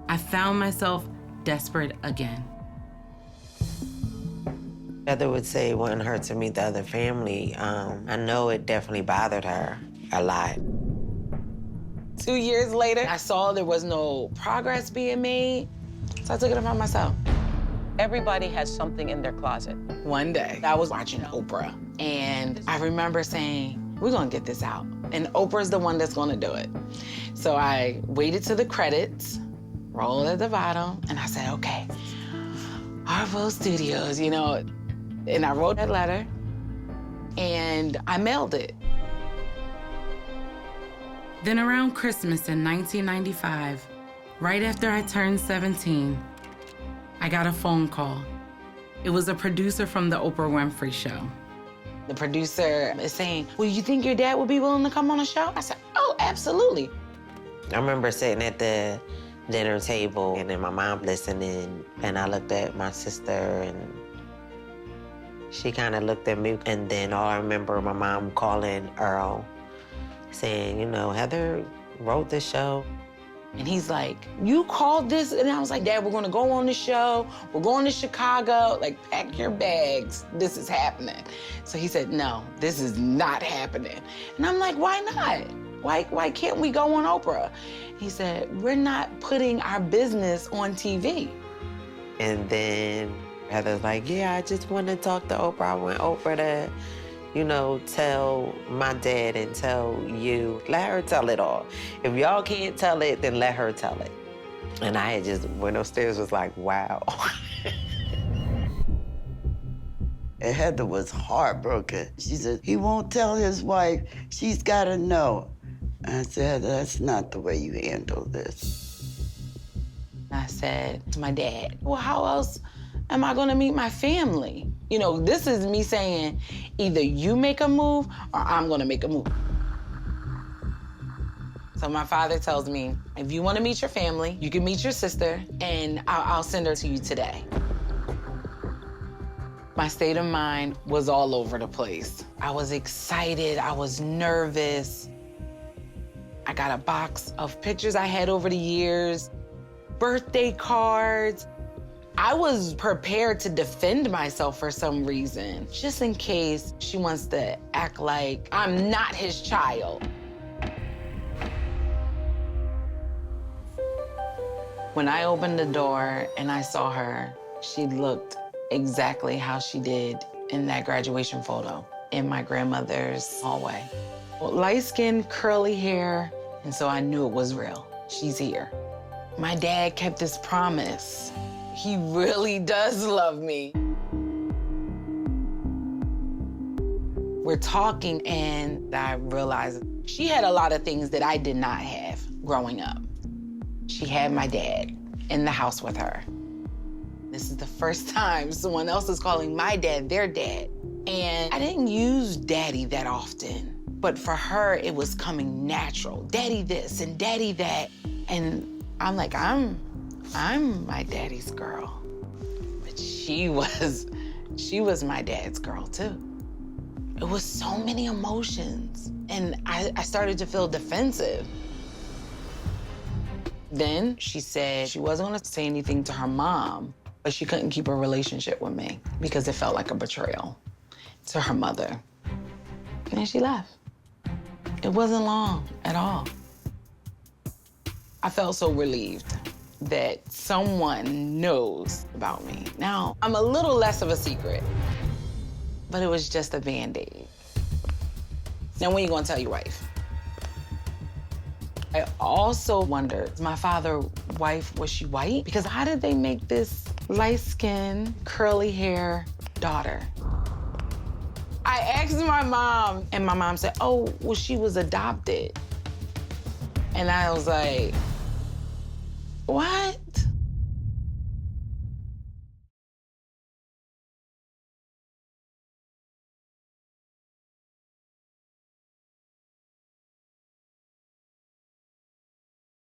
I found myself desperate again. Heather would say it wouldn't hurt to meet the other family. I know it definitely bothered her a lot. 2 years later, I saw there was no progress being made, so I took it upon myself. Everybody has something in their closet. One day, I was watching Oprah, and I remember saying, we're gonna get this out, and Oprah's the one that's gonna do it. So I waited to the credits, rolled at the bottom, and I said, okay, Harpo Studios, you know, and I wrote that letter, and I mailed it. Then around Christmas in 1995, right after I turned 17, I got a phone call. It was a producer from the Oprah Winfrey Show. The producer is saying, well, you think your dad would be willing to come on a show? I said, oh, absolutely. I remember sitting at the dinner table and then my mom listening, and I looked at my sister and she kind of looked at me, and then all I remember my mom calling Earl saying, you know, Heather wrote this show. And he's like, you called this? And I was like, Dad, we're gonna go on the show. We're going to Chicago. Like, pack your bags. This is happening. So he said, no, this is not happening. And I'm like, why not? Why can't we go on Oprah? He said, we're not putting our business on TV. And then Heather's like, yeah, I just want to talk to Oprah. I want Oprah to, you know, tell my dad and tell you. Let her tell it all. If y'all can't tell it, then let her tell it. And I had just went upstairs, was like, wow. And Heather was heartbroken. She said, he won't tell his wife. She's got to know. I said, that's not the way you handle this. I said to my dad, well, how else am I gonna meet my family? You know, this is me saying, either you make a move or I'm gonna make a move. So my father tells me, if you wanna meet your family, you can meet your sister, and I'll send her to you today. My state of mind was all over the place. I was excited, I was nervous. I got a box of pictures I had over the years, birthday cards. I was prepared to defend myself for some reason, just in case she wants to act like I'm not his child. When I opened the door and I saw her, she looked exactly how she did in that graduation photo in my grandmother's hallway. Light skin, curly hair, and so I knew it was real. She's here. My dad kept his promise. He really does love me. We're talking, and I realized she had a lot of things that I did not have growing up. She had my dad in the house with her. This is the first time someone else is calling my dad their dad. And I didn't use daddy that often. But for her, it was coming natural. Daddy this and daddy that. And I'm like, I'm my daddy's girl. But she was my dad's girl too. It was so many emotions. And I started to feel defensive. Then she said she wasn't gonna say anything to her mom, but she couldn't keep a relationship with me because it felt like a betrayal to her mother. And then she left. It wasn't long at all. I felt so relieved that someone knows about me. Now, I'm a little less of a secret, but it was just a Band-Aid. Now, when you gonna tell your wife? I also wondered, my father's wife, was she white? Because how did they make this light-skinned, curly hair daughter? I asked my mom, and my mom said, oh, well, she was adopted. And I was like, what?